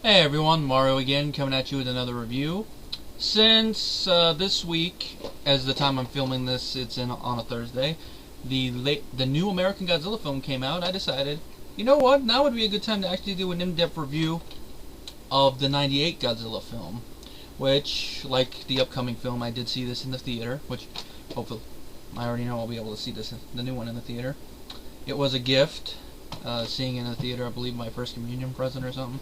Hey everyone, Mario again, coming at you with another review. Since this week, as the time I'm filming this, it's on a Thursday, the new American Godzilla film came out. I decided, you know what, now would be a good time to actually do an in-depth review of the '98 Godzilla film, which, like the upcoming film, I did see this in the theater, which hopefully I already know I'll be able to see this, the new one in the theater. It was a gift, seeing it in the theater. I believe my first communion present or something.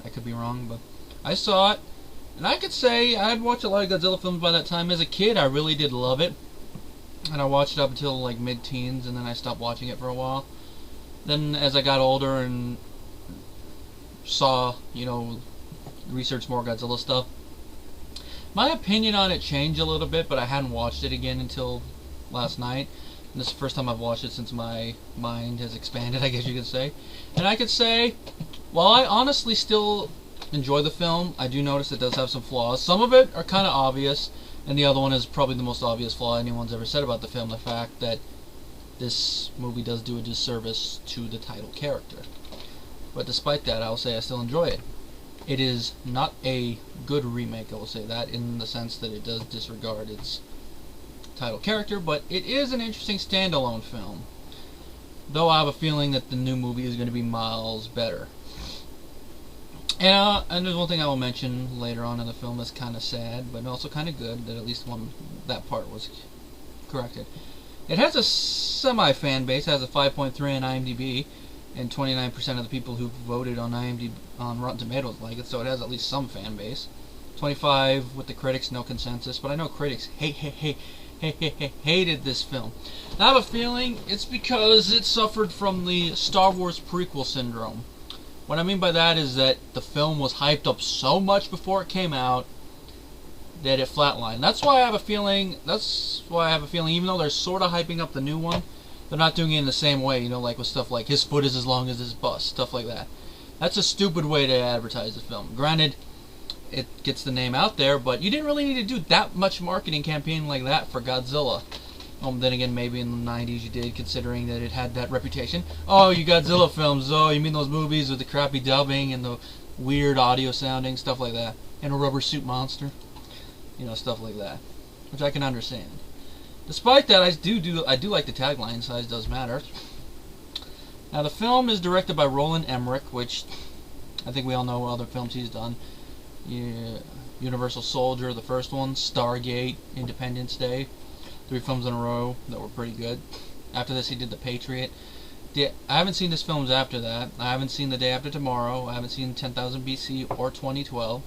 I could be wrong, but I saw it, and I could say I'd watched a lot of Godzilla films by that time. As a kid, I really did love it, and I watched it up until like mid-teens, and then I stopped watching it for a while. Then, as I got older and saw, researched more Godzilla stuff, my opinion on it changed a little bit, but I hadn't watched it again until last night. And this is the first time I've watched it since my mind has expanded, I guess you could say. And I could say, while I honestly still enjoy the film, I do notice it does have some flaws. Some of it are kind of obvious, and the other one is probably the most obvious flaw anyone's ever said about the film, the fact that this movie does do a disservice to the title character. But despite that, I'll say I still enjoy it. It is not a good remake, I will say that, in the sense that it does disregard its title character, but it is an interesting standalone film. Though I have a feeling that the new movie is going to be miles better. And there's one thing I will mention later on in the film that's kind of sad, but also kind of good, that at least that part was corrected. It has a semi-fan base. It has a 5.3 on IMDb, and 29% of the people who voted on Rotten Tomatoes like it, so it has at least some fan base. 25 with the critics, no consensus, but I know critics hated this film. And I have a feeling it's because it suffered from the Star Wars prequel syndrome. What I mean by that is that the film was hyped up so much before it came out that it flatlined. That's why I have a feeling, even though they're sort of hyping up the new one, they're not doing it in the same way, like with stuff like his foot is as long as his bust, stuff like that. That's a stupid way to advertise the film. Granted, it gets the name out there, but you didn't really need to do that much marketing campaign like that for Godzilla. Then again, maybe in the 90s you did, considering that it had that reputation. Oh, you Godzilla films, oh, you mean those movies with the crappy dubbing and the weird audio sounding, stuff like that. And a rubber suit monster. Stuff like that. Which I can understand. Despite that, I do like the tagline, size does matter. Now, the film is directed by Roland Emmerich, which I think we all know what other films he's done. Universal Soldier, the first one, Stargate, Independence Day. 3 films in a row that were pretty good. After this, he did The Patriot. I haven't seen his films after that. I haven't seen The Day After Tomorrow. I haven't seen 10,000 BC or 2012.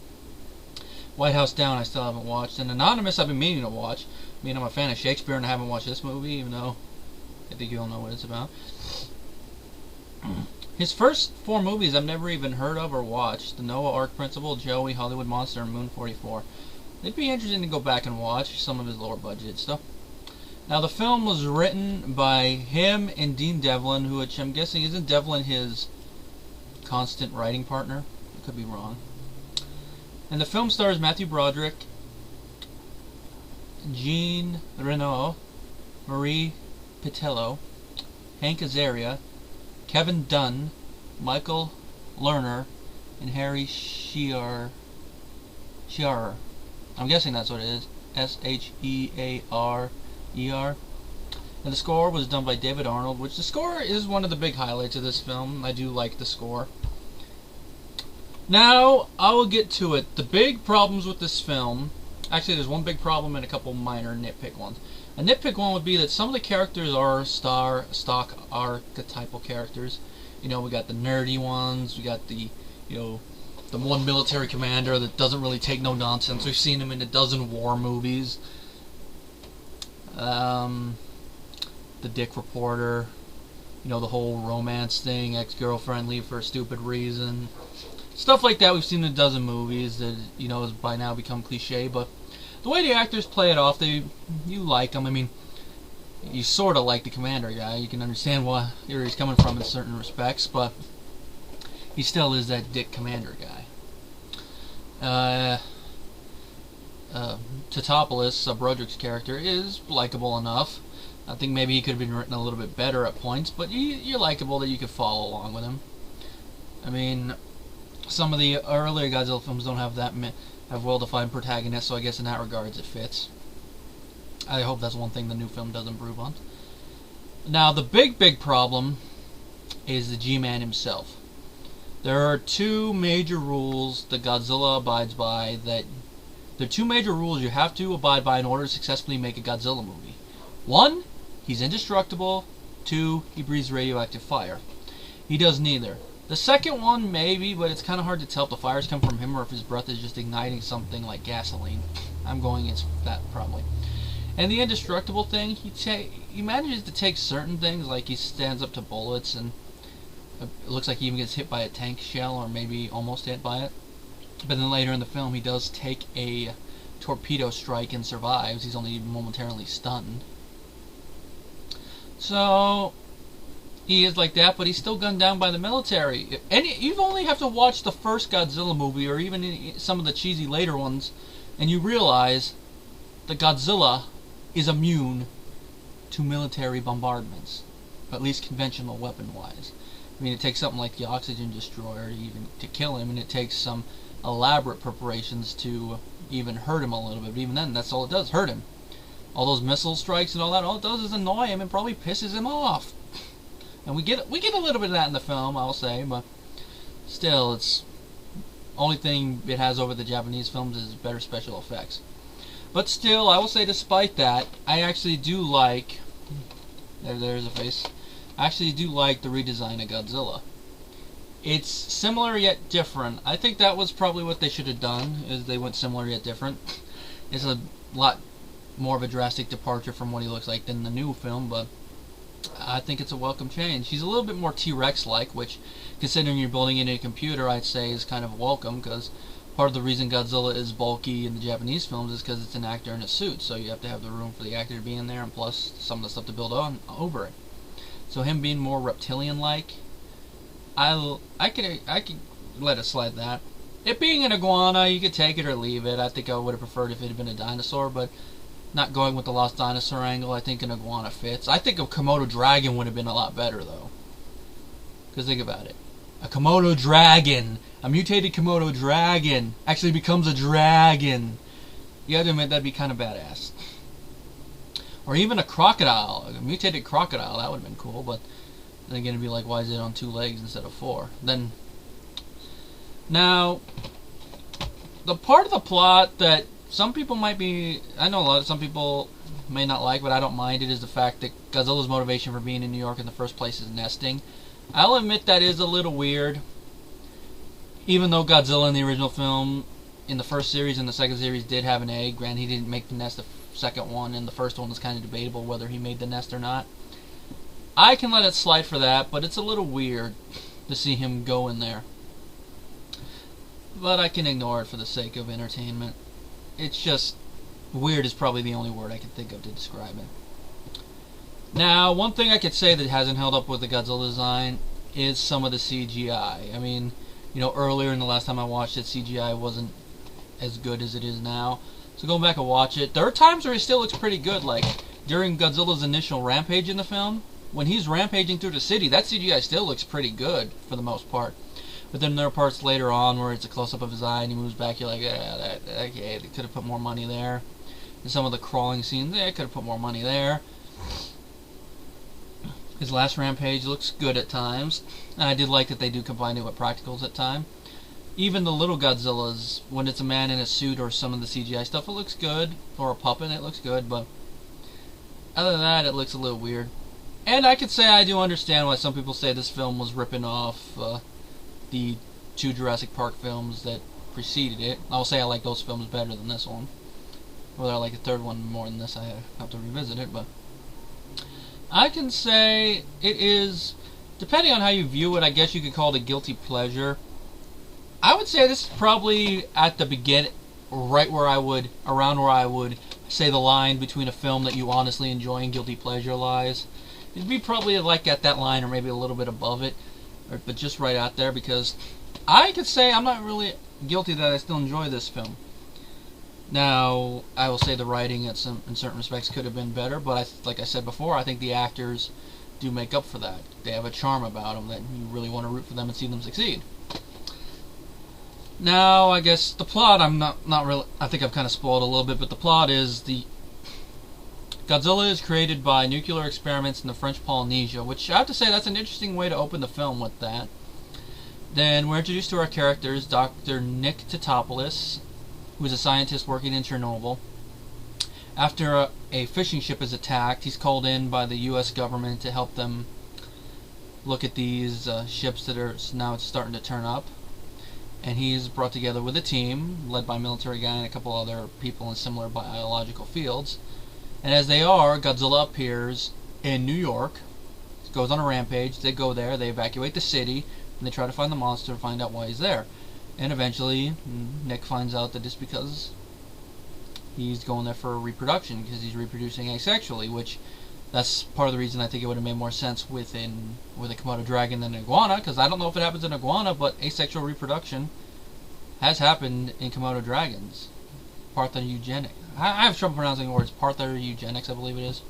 White House Down I still haven't watched. And Anonymous I've been meaning to watch. I mean, I'm a fan of Shakespeare and I haven't watched this movie, even though I think you all know what it's about. His first 4 movies I've never even heard of or watched. The Noah Ark Principle, Joey, Hollywood Monster, and Moon 44. It'd be interesting to go back and watch some of his lower budget stuff. Now, the film was written by him and Dean Devlin, which I'm guessing isn't Devlin his constant writing partner? I could be wrong. And the film stars Matthew Broderick, Jean Reno, Marie Pitello, Hank Azaria, Kevin Dunn, Michael Lerner, and Harry Shearer. I'm guessing that's what it is. Shearer. And the score was done by David Arnold, which the score is one of the big highlights of this film. I do like the score. Now, I will get to it. The big problems with this film, actually there's one big problem and a couple minor nitpick ones. A nitpick one would be that some of the characters are stock archetypal characters. We got the nerdy ones, we got the, the one military commander that doesn't really take no nonsense. We've seen him in a dozen war movies. The dick reporter, the whole romance thing, ex-girlfriend leave for a stupid reason. Stuff like that we've seen in a dozen movies that, has by now become cliche, but the way the actors play it off, you like them. I mean, you sort of like the commander guy. You can understand where he's coming from in certain respects, but he still is that dick commander guy. Tatopoulos, Broderick's character, is likable enough. I think maybe he could have been written a little bit better at points, but you're likable that you could follow along with him. I mean, Some of the earlier Godzilla films don't have have well-defined protagonists, so I guess in that regards it fits. I hope that's one thing the new film does improve on. Now, the big problem is the G-Man himself. There are two major rules that Godzilla abides by. There are two major rules you have to abide by in order to successfully make a Godzilla movie. One, he's indestructible. Two, he breathes radioactive fire. He does neither. The second one, maybe, but it's kind of hard to tell if the fires come from him or if his breath is just igniting something like gasoline. I'm going against that, probably. And the indestructible thing, he manages to take certain things, like he stands up to bullets, and it looks like he even gets hit by a tank shell, or maybe almost hit by it. But then later in the film, he does take a torpedo strike and survives. He's only momentarily stunned. So he is like that, but he's still gunned down by the military. And you only have to watch the first Godzilla movie, or even some of the cheesy later ones, and you realize that Godzilla is immune to military bombardments, at least conventional weapon-wise. I mean, it takes something like the oxygen destroyer even to kill him, and it takes some elaborate preparations to even hurt him a little bit. But even then, that's all it does, hurt him. All those missile strikes and all that, all it does is annoy him and probably pisses him off. And we get a little bit of that in the film, I'll say, but still, it's only thing it has over the Japanese films is better special effects. But still, I will say, despite that, I actually do like... There's a face. I actually do like the redesign of Godzilla. It's similar yet different. I think that was probably what they should have done, is they went similar yet different. It's a lot more of a drastic departure from what he looks like than the new film, but I think it's a welcome change. He's a little bit more T-Rex-like, which, considering you're building it in a computer, I'd say is kind of welcome, because part of the reason Godzilla is bulky in the Japanese films is because it's an actor in a suit, so you have to have the room for the actor to be in there, and plus some of the stuff to build on over it. So him being more reptilian-like, I could let it slide that. It being an iguana, you could take it or leave it. I think I would have preferred if it had been a dinosaur, but not going with the lost dinosaur angle, I think an iguana fits. I think a Komodo dragon would have been a lot better, though. Because think about it. A Komodo dragon, a mutated Komodo dragon, actually becomes a dragon. You have to admit, that'd be kind of badass. Or even a crocodile, a mutated crocodile, that would have been cool, but then again, it'd be like, why is it on 2 legs instead of 4? Then, now, the part of the plot that some people might be, I know some people may not like, but I don't mind it, is the fact that Godzilla's motivation for being in New York in the first place is nesting. I'll admit that is a little weird, even though Godzilla in the original film, in the first series and the second series, did have an egg. Granted, he didn't make the nest the second one, and the first one was kind of debatable whether he made the nest or not. I can let it slide for that, but it's a little weird to see him go in there. But I can ignore it for the sake of entertainment. It's just, weird is probably the only word I can think of to describe it. Now, one thing I could say that hasn't held up with the Godzilla design is some of the CGI. I mean, you know, earlier in the last time I watched it, CGI wasn't as good as it is now. So going back and watch it, there are times where it still looks pretty good, like during Godzilla's initial rampage in the film. When he's rampaging through the city, that CGI still looks pretty good for the most part. But then there are parts later on where it's a close-up of his eye and he moves back, you're like, yeah, okay, they could have put more money there. And some of the crawling scenes, they could have put more money there. His last rampage looks good at times, and I did like that they do combine it with practicals at times. Even the little Godzillas, when it's a man in a suit or some of the CGI stuff, it looks good. Or a puppet, it looks good, but other than that, it looks a little weird. And I could say I do understand why some people say this film was ripping off the 2 Jurassic Park films that preceded it. I'll say I like those films better than this one. Whether I like the third one more than this, I have to revisit it, but I can say it is, depending on how you view it, I guess you could call it a guilty pleasure. I would say this is probably at the beginning, right where I would, around where I would say the line between a film that you honestly enjoy and guilty pleasure lies. It'd be probably like at that line or maybe a little bit above it, but just right out there, because I could say I'm not really guilty that I still enjoy this film. Now, I will say the writing in certain respects could have been better, but like I said before, I think the actors do make up for that. They have a charm about them that you really want to root for them and see them succeed. Now, I guess the plot, I'm not really, I think I've kind of spoiled a little bit, but the plot is the Godzilla is created by nuclear experiments in the French Polynesia, which I have to say that's an interesting way to open the film with that. Then we're introduced to our characters, Dr. Nick Titopoulos, who is a scientist working in Chernobyl. After a fishing ship is attacked, he's called in by the U.S. government to help them look at these ships that are now starting to turn up. And he's brought together with a team, led by a military guy and a couple other people in similar biological fields. And as they are, Godzilla appears in New York, goes on a rampage. They go there, they evacuate the city, and they try to find the monster and find out why he's there. And eventually, Nick finds out that it's because he's going there for reproduction, because he's reproducing asexually, which that's part of the reason I think it would have made more sense with a Komodo dragon than an iguana, because I don't know if it happens in iguana, but asexual reproduction has happened in Komodo dragons. Parthenoeugenic. I have trouble pronouncing the words. Parthenoeugenics, I believe it is.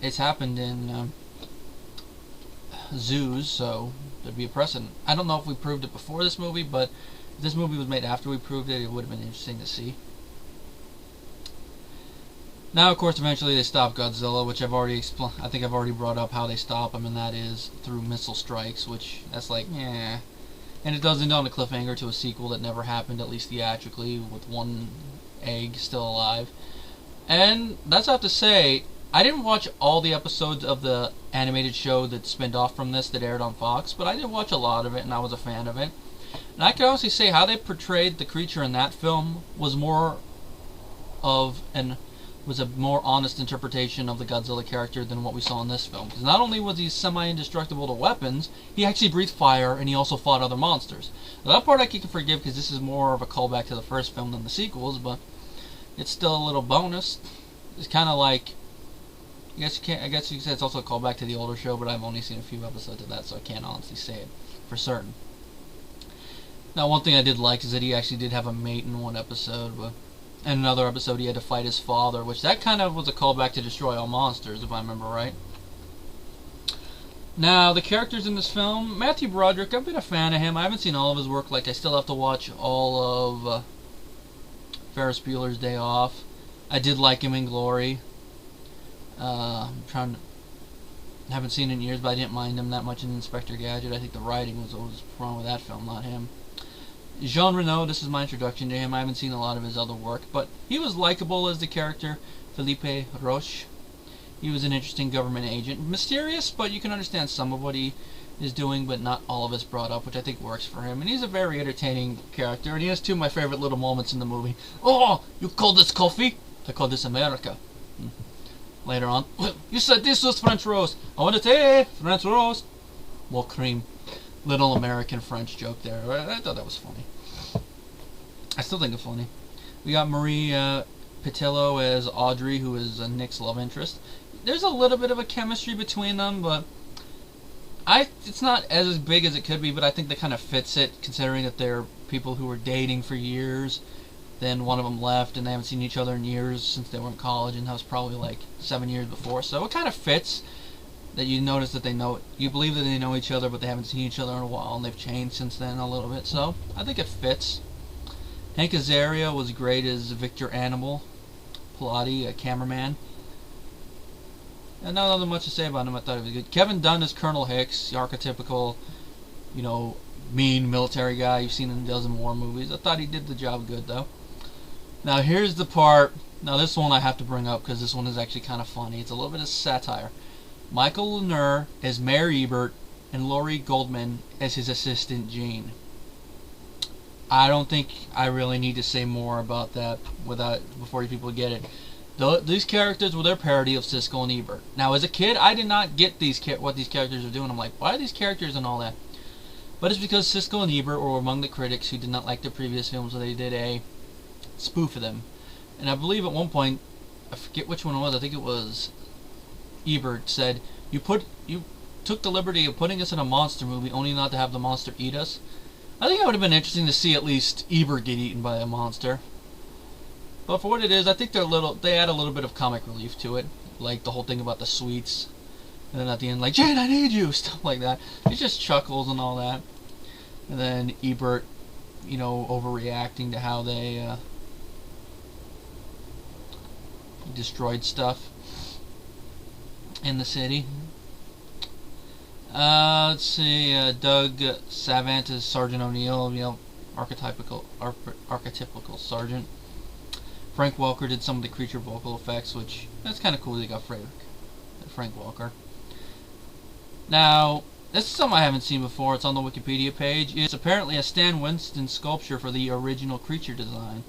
It's happened in zoos, so there'd be a precedent. I don't know if we proved it before this movie, but if this movie was made after we proved it, it would have been interesting to see. Now, of course, eventually they stop Godzilla, which I think I've already brought up how they stop him, and that is through missile strikes, which that's like, yeah. And it does end on a cliffhanger to a sequel that never happened, at least theatrically, with one egg still alive. And that's have to say, I didn't watch all the episodes of the animated show that spinned off from this that aired on Fox, but I did watch a lot of it, and I was a fan of it. And I can honestly say how they portrayed the creature in that film was a more honest interpretation of the Godzilla character than what we saw in this film. Because not only was he semi-indestructible to weapons, he actually breathed fire, and he also fought other monsters. Now, that part I can forgive because this is more of a callback to the first film than the sequels, but it's still a little bonus. It's kind of like, I guess you could say it's also a callback to the older show, but I've only seen a few episodes of that, so I can't honestly say it for certain. Now, one thing I did like is that he actually did have a mate in one episode, but in another episode he had to fight his father, which that kind of was a callback to Destroy All Monsters, if I remember right. Now, the characters in this film, Matthew Broderick, I've been a fan of him. I haven't seen all of his work, like I still have to watch all of Ferris Bueller's Day Off. I did like him in Glory. Haven't seen it in years, but I didn't mind him that much in Inspector Gadget. I think the writing was always wrong with that film, not him. Jean Reno, this is my introduction to him. I haven't seen a lot of his other work, but he was likable as the character Philippe Roche. He was an interesting government agent. Mysterious, but you can understand some of what he is doing, but not all of it's brought up, which I think works for him. And he's a very entertaining character, and he has two of my favorite little moments in the movie. Oh, you call this coffee? I call this America. Later on, you said this was French roast. I want to say French roast. More cream. Little American French joke there. I thought that was funny. I still think it's funny. We got Marie Pitillo as Audrey, who is Nick's love interest. There's a little bit of a chemistry between them, but it's not as big as it could be, but I think that kind of fits it, considering that they're people who were dating for years. Then one of them left, and they haven't seen each other in years since they were in college, and that was probably like 7 years before. So it kind of fits that you notice that you believe that they know each other, but they haven't seen each other in a while, and they've changed since then a little bit. So I think it fits. Hank Azaria was great as Victor Animal Pilati, a cameraman. And not other much to say about him. I thought he was good. Kevin Dunn as Colonel Hicks, the archetypical, mean military guy you've seen in a dozen war movies. I thought he did the job good, though. Now here's the part. Now this one I have to bring up because this one is actually kind of funny. It's a little bit of satire. Michael Lanier as Mayor Ebert and Laurie Goldman as his assistant Gene. I don't think I really need to say more about that before you people get it. These characters were their parody of Siskel and Ebert. Now, as a kid, I did not get what these characters are doing. I'm like, why are these characters and all that? But it's because Siskel and Ebert were among the critics who did not like their previous films, so they did a spoof of them. And I believe at one point, I forget which one it was, I think it was Ebert said, you took the liberty of putting us in a monster movie only not to have the monster eat us. I think it would have been interesting to see at least Ebert get eaten by a monster. But for what it is, I think they add a little bit of comic relief to it. Like the whole thing about the sweets. And then at the end, like, Jane, I need you! Stuff like that. It's just chuckles and all that. And then Ebert, overreacting to how they destroyed stuff in the city. Let's see, Doug Savant is Sergeant O'Neill, archetypical sergeant. Frank Welker did some of the creature vocal effects, which, that's kind of cool. They got Frank Welker. Now, this is something I haven't seen before. It's on the Wikipedia page. It's apparently a Stan Winston sculpture for the original creature design.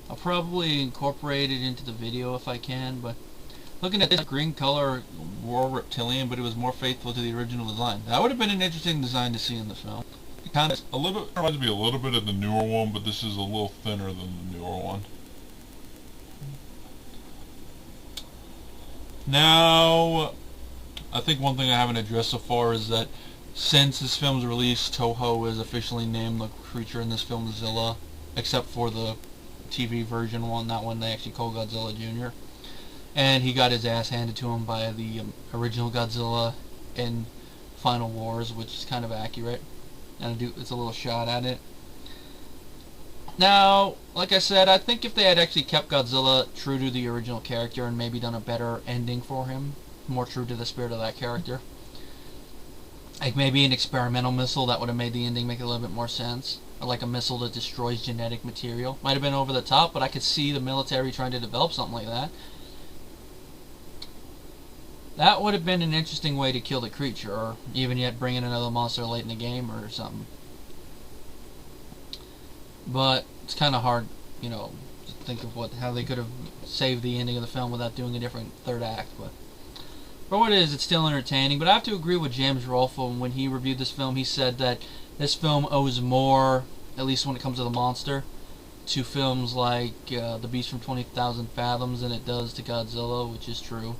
I'll probably incorporate it into the video if I can, but looking at this green color, war reptilian, but it was more faithful to the original design. That would have been an interesting design to see in the film. It kind of reminds me a little bit of the newer one, but this is a little thinner than the newer one. Now, I think one thing I haven't addressed so far is that since this film's release, Toho has officially named the creature in this film Zilla, except for the TV version one. That one they actually called Godzilla Jr. And he got his ass handed to him by the original Godzilla in Final Wars, which is kind of accurate. And it's a little shot at it. Now, like I said, I think if they had actually kept Godzilla true to the original character and maybe done a better ending for him, more true to the spirit of that character, like maybe an experimental missile, that would have made the ending make a little bit more sense. Or like a missile that destroys genetic material. Might have been over the top, but I could see the military trying to develop something like that. That would have been an interesting way to kill the creature, or even yet bring in another monster late in the game or something. But it's kind of hard, to think of how they could have saved the ending of the film without doing a different third act. But for what it is, it's still entertaining. But I have to agree with James Rolfe. When he reviewed this film, he said that this film owes more, at least when it comes to the monster, to films like The Beast from 20,000 Fathoms than it does to Godzilla, which is true.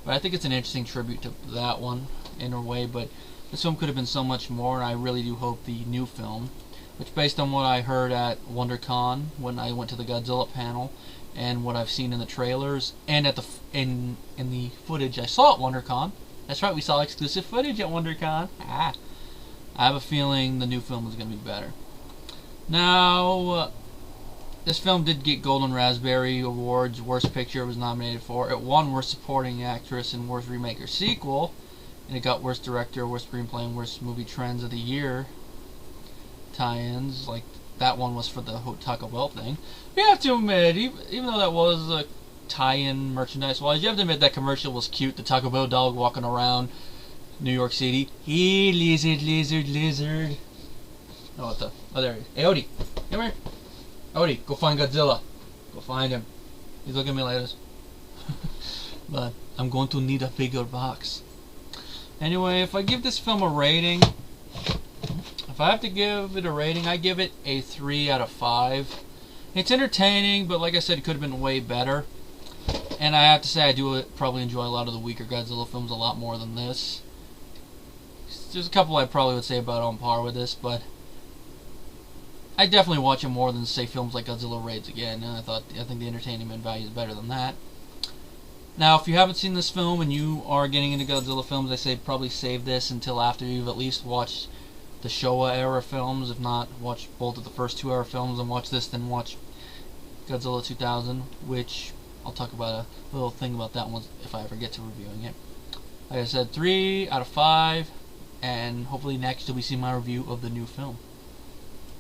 But I think it's an interesting tribute to that one in a way. But this film could have been so much more, and I really do hope the new film, which based on what I heard at WonderCon when I went to the Godzilla panel, and what I've seen in the trailers, and at in the footage I saw at WonderCon. That's right, we saw exclusive footage at WonderCon. I have a feeling the new film is going to be better. Now, this film did get Golden Raspberry Awards. Worst Picture it was nominated for. It won Worst Supporting Actress and Worst Remake or Sequel. And it got Worst Director, Worst Screenplay, and Worst Movie Trends of the Year tie-ins. Like, that one was for the Taco Bell thing. You have to admit, even though that was a tie-in merchandise-wise, you have to admit that commercial was cute. The Taco Bell dog walking around New York City. Hey, lizard, lizard, lizard. Oh, what the? Oh, there he is. Hey, Odie. Come here. Odie, go find Godzilla. Go find him. He's looking at me like this. But I'm going to need a bigger box. Anyway, if I give this film a rating, if I have to give it a rating, I give it a 3 out of 5. It's entertaining, but like I said, it could have been way better. And I have to say, I do probably enjoy a lot of the weaker Godzilla films a lot more than this. There's a couple I probably would say about on par with this, but I definitely watch it more than, say, films like Godzilla Raids Again. And I think the entertainment value is better than that. Now, if you haven't seen this film and you are getting into Godzilla films, I say probably save this until after you've at least watched the Showa era films. If not, watch both of the first 2 era films and watch this, then watch Godzilla 2000, which I'll talk about a little thing about that one if I ever get to reviewing it. Like I said, 3 out of 5, and hopefully next you'll be seeing my review of the new film.